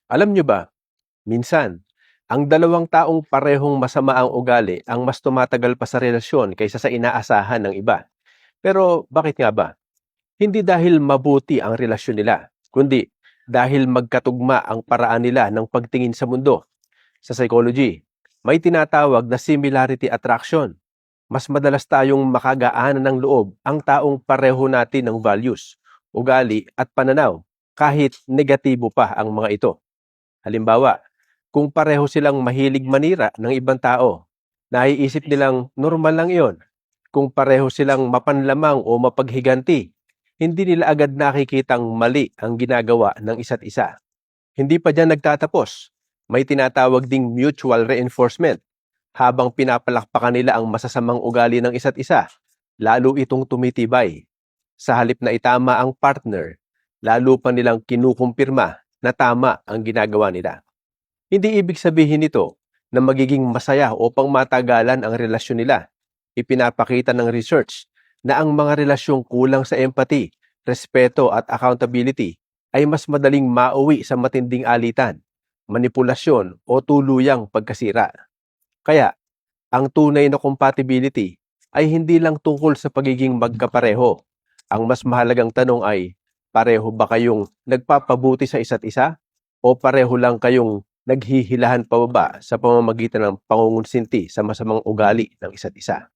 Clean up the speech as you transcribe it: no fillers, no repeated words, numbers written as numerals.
Alam nyo ba, minsan, ang dalawang taong parehong masama ang ugali ang mas tumatagal pa sa relasyon kaysa sa inaasahan ng iba. Pero bakit nga ba? Hindi dahil mabuti ang relasyon nila, kundi dahil magkatugma ang paraan nila ng pagtingin sa mundo. Sa psychology, may tinatawag na similarity attraction. Mas madalas tayong makagaanan ng loob ang taong pareho natin ng values, ugali at pananaw, kahit negatibo pa ang mga ito. Halimbawa, kung pareho silang mahilig manira ng ibang tao, naiisip nilang normal lang iyon. Kung pareho silang mapanlamang o mapaghiganti, hindi nila agad nakikitang mali ang ginagawa ng isa't isa. Hindi pa dyan nagtatapos. May tinatawag ding mutual reinforcement. Habang pinapalakpakan nila ang masasamang ugali ng isa't isa, lalo itong tumitibay. Sa halip na itama ang partner, lalo pa nilang kinukumpirma na tama ang ginagawa nila. Hindi ibig sabihin nito na magiging masaya o pangmatagalan ang relasyon nila. Ipinapakita ng research na ang mga relasyong kulang sa empathy, respeto at accountability ay mas madaling mauwi sa matinding alitan, manipulasyon o tuluyang pagkasira. Kaya, ang tunay na compatibility ay hindi lang tungkol sa pagiging magkapareho. Ang mas mahalagang tanong ay, pareho ba kayong nagpapabuti sa isa't isa? O pareho lang kayong naghihilahan pababa sa pamamagitan ng pangungunsinti sa masamang ugali ng isa't isa?